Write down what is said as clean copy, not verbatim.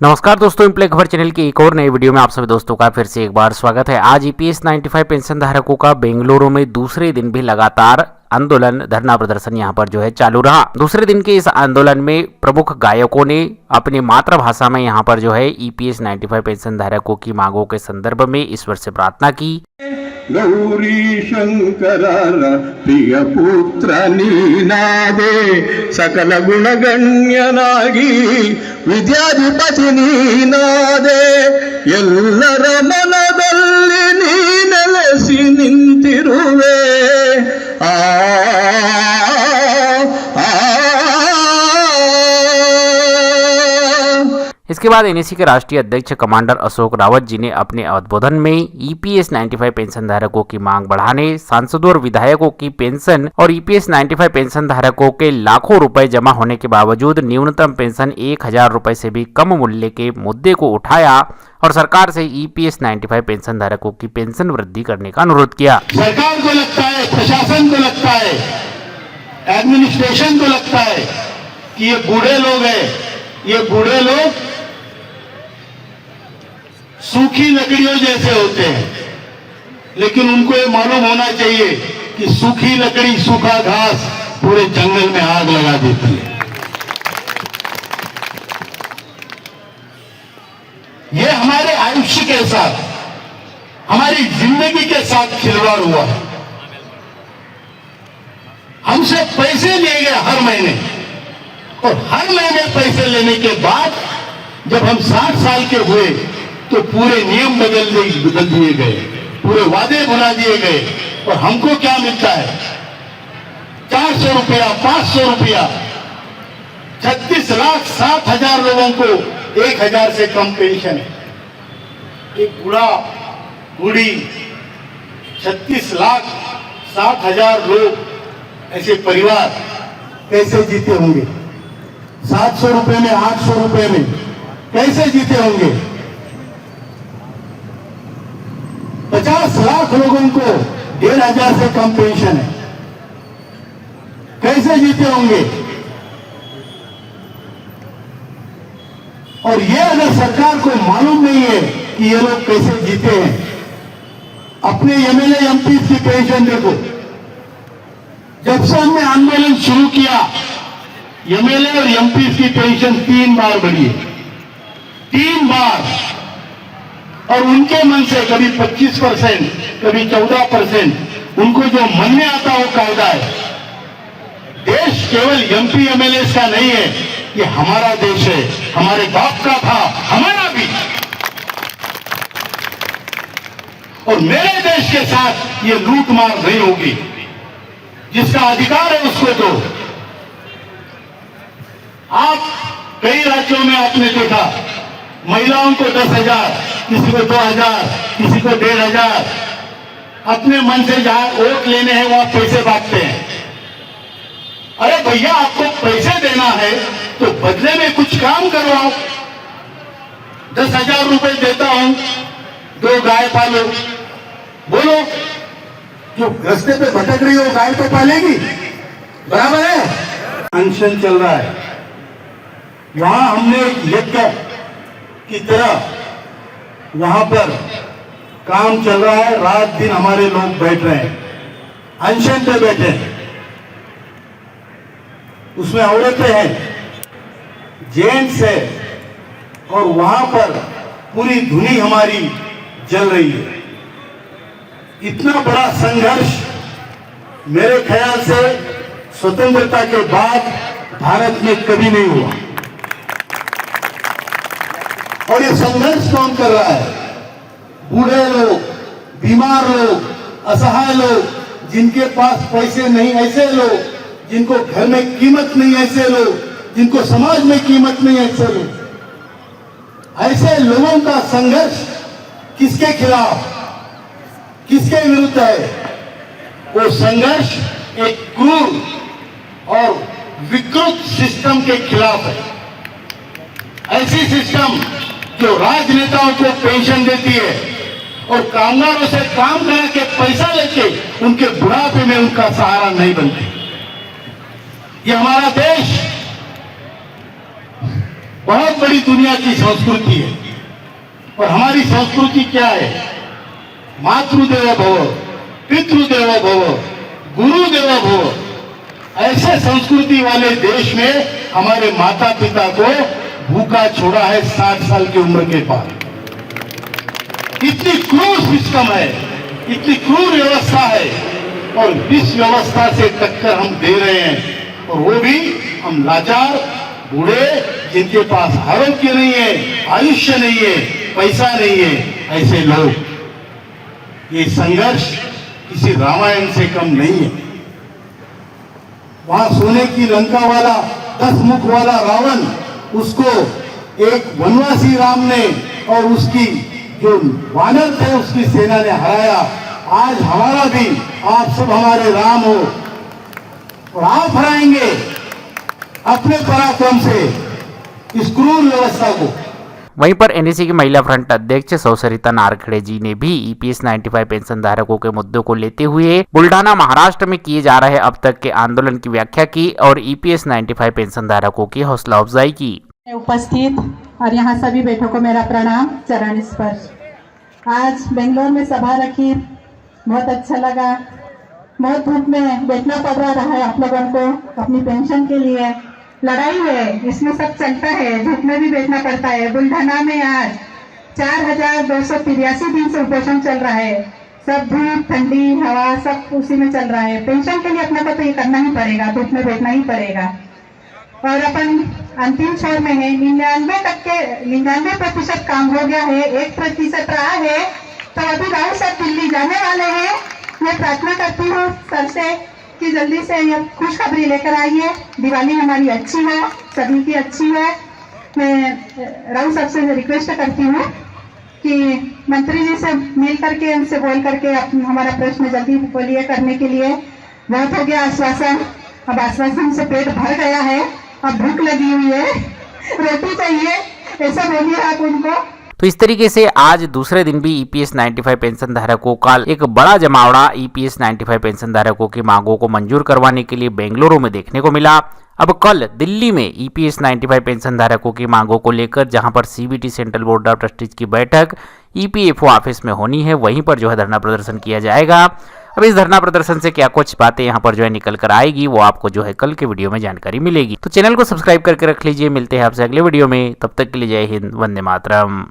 नमस्कार दोस्तों, इम्प्ले खबर चैनल की एक और नई वीडियो में आप सभी दोस्तों का फिर से एक बार स्वागत है। आज ईपीएस 95 पेंशन धारकों का बेंगलुरु में दूसरे दिन भी लगातार आंदोलन धरना प्रदर्शन यहां पर जो है चालू रहा। दूसरे दिन के इस आंदोलन में प्रमुख गायकों ने अपनी मातृभाषा में यहां पर जो है ईपीएस 95 पेंशन धारकों की मांगों के संदर्भ में ईश्वर से प्रार्थना की। गौरी शंकर प्रिय पुत्र नीनादे सकल गुणगण्यनागी विद्याधिपति नीनादे ಎಲ್ಲರ ಮನದಲ್ಲಿ ನೀ ನೆಲೆಸಿ ನಿಂತಿರುವೆ ಆ इसके बाद एनएसी के राष्ट्रीय अध्यक्ष कमांडर अशोक रावत जी ने अपने उद्बोधन में ईपीएस 95 पेंशन धारकों की मांग बढ़ाने, सांसदों और विधायकों की पेंशन और ईपीएस 95 पेंशन धारकों के लाखों रुपए जमा होने के बावजूद न्यूनतम पेंशन 1000 रुपए से भी कम मूल्य के मुद्दे को उठाया और सरकार से ईपीएस 95 पेंशन धारकों की पेंशन वृद्धि करने का अनुरोध किया। सरकार को लगता है, प्रशासन को लगता है, एडमिनिस्ट्रेशन को लगता है कि ये बूढ़े लोग हैं, ये बूढ़े लोग सूखी लकड़ियों जैसे होते हैं, लेकिन उनको ये मालूम होना चाहिए कि सूखी लकड़ी, सूखा घास पूरे जंगल में आग लगा देती है। ये हमारे आयुष्य के साथ, हमारी जिंदगी के साथ खिलवाड़ हुआ। हमसे पैसे लिए गए हर महीने, और हर महीने पैसे लेने के बाद जब हम 60 साल के हुए तो पूरे नियम बदल दिए गए, पूरे वादे भुला दिए गए, और हमको क्या मिलता है? 400 रुपया, 500 रुपया। 36,07,000 लोगों को 1000 से कम पेंशन है। एक बूढ़ा बूढ़ी 36,07,000 लोग, ऐसे परिवार कैसे जीते होंगे? 700 रुपए में, 800 रुपए में कैसे जीते होंगे? 50 लाख लोगों को 1,500 से कम पेंशन है, कैसे जीते होंगे? और ये अगर सरकार को मालूम नहीं है कि ये लोग कैसे जीते हैं, अपने एमएलए एमपी की पेंशन देखो। जब से हमने आंदोलन शुरू किया, एमएलए और एमपी की पेंशन 3 बार बढ़ी है, 3 बार। और उनके मन से कभी 25%, कभी 14%, उनको जो मन में आता वो कायदा है। देश केवल एमपी एमएलए का नहीं है, ये हमारा देश है, हमारे बाप का था, हमारा भी। और मेरे देश के साथ ये लूट मार नहीं होगी। जिसका अधिकार है उसको दो। आप कई राज्यों में आपने देखा, महिलाओं को 10,000, किसी को 2,000, किसी को 1,500। अपने मन से जहां वोट लेने हैं वहां पैसे बांटते हैं। अरे भैया, आपको पैसे देना है तो बदले में कुछ काम करवाओ। 10,000 रुपए देता हूं, 2 गाय पालो। बोलो, जो रास्ते पे भटक रही हो गाय तो पालेगी, बराबर है? अनशन चल रहा है, वहां हमने यज्ञ की तरह वहां पर काम चल रहा है। रात दिन हमारे लोग बैठ रहे हैं, अनशन पे बैठे हैं। उसमें औरतें हैं, जेंट्स है, और वहां पर पूरी धुनी हमारी जल रही है। इतना बड़ा संघर्ष मेरे ख्याल से स्वतंत्रता के बाद भारत में कभी नहीं हुआ। और ये संघर्ष कौन कर रहा है? बूढ़े लोग, बीमार लोग, असहाय लोग, जिनके पास पैसे नहीं, ऐसे लोग, जिनको घर में कीमत नहीं, ऐसे लोग, जिनको समाज में कीमत नहीं, ऐसे लोग। ऐसे लोगों का संघर्ष किसके खिलाफ, किसके विरुद्ध है? वो संघर्ष एक क्रूर और विकृत सिस्टम के खिलाफ है। ऐसी सिस्टम जो राजनेताओं को पेंशन देती है और कामगारों से काम करा के पैसा लेके उनके बुढ़ापे में उनका सहारा नहीं बनती। ये हमारा देश बहुत बड़ी दुनिया की संस्कृति है। और हमारी संस्कृति क्या है? मातृदेव भव, पितृदेव भव, गुरुदेव भव। ऐसे संस्कृति वाले देश में हमारे माता पिता को भूखा छोड़ा है 60 साल की उम्र के बाद। इतनी क्रूर सिस्टम है, इतनी क्रूर व्यवस्था है, और इस व्यवस्था से टक्कर हम दे रहे हैं, और वो भी हम लाचार बूढ़े जिनके पास आरोग्य नहीं है, आयुष्य नहीं है, पैसा नहीं है, ऐसे लोग। ये संघर्ष किसी रामायण से कम नहीं है। वहां सोने की लंका वाला 10 मुख वाला रावण, उसको एक वनवासी राम ने और उसकी जो वानर थे उसकी सेना ने हराया। आज हमारा भी, आप सब हमारे राम हो, और आप हराएंगे अपने पराक्रम से इस क्रूर व्यवस्था को। वहीं पर एनएसी की महिला फ्रंट अध्यक्ष सौसरिता नारखेड़े जी ने भी ईपीएस 95 पेंशन धारकों के मुद्दों को लेते हुए बुल्ढाना महाराष्ट्र में किए जा रहे अब तक के आंदोलन की व्याख्या की और ईपीएस 95 पेंशन धारकों की हौसला अफजाई की। उपस्थित और यहाँ सभी बैठकों को मेरा प्रणाम, चरण स्पर्श। आज बेंगलोर में सभा रखी, बहुत अच्छा लगा। बहुत धूप में बैठना पड़ रहा है आप लोगों को अपनी पेंशन के लिए। लड़ाई है, इसमें सब चलता है, धूप में भी बैठना पड़ता है। बुल्ढाना में आज 4283 दिन से उपोषण चल रहा है। सब धूप, ठंडी हवा सब उसी में चल रहा है। पेंशन के लिए अपने को तो ये करना ही पड़ेगा, धूप में बैठना ही पड़ेगा। और अपन अंतिम छोर में है, 99% काम हो गया है, 1% रहा है। तो अभी राहुल साहब दिल्ली जाने वाले हैं। मैं प्रार्थना करती हूँ सर से कि जल्दी से ये खुशखबरी लेकर आइए। दिवाली हमारी अच्छी है, सभी की अच्छी है। मैं राहुल साहब से रिक्वेस्ट करती हूँ कि मंत्री जी से मिल करके, उनसे बोल करके हमारा प्रश्न जल्दी बोलिए करने के लिए। बहुत हो गया आश्वासन, अब आश्वासन से पेट भर गया है, अब भूख लगी हुई है, रोटी चाहिए, ऐसा बोलिए आप उनको। तो इस तरीके से आज दूसरे दिन भी ईपीएस 95 पेंशन धारकों का एक बड़ा जमावड़ा ईपीएस 95 पेंशन धारकों की मांगों को मंजूर करवाने के लिए बेंगलुरु में देखने को मिला। अब कल दिल्ली में ईपीएस 95 पेंशन धारकों की मांगों को लेकर जहां पर CBT central board of trustees की बैठक ईपीएफओ ऑफिस में होनी है, वहीं पर जो है धरना प्रदर्शन किया जाएगा। अब इस धरना प्रदर्शन से क्या कुछ बातें यहाँ पर जो है निकल कर आएगी, वो आपको जो है कल के वीडियो में जानकारी मिलेगी। तो चैनल को सब्सक्राइब करके रख लीजिए। मिलते हैं आपसे अगले वीडियो में, तब तक के लिए जय हिंद, वंदे मातरम।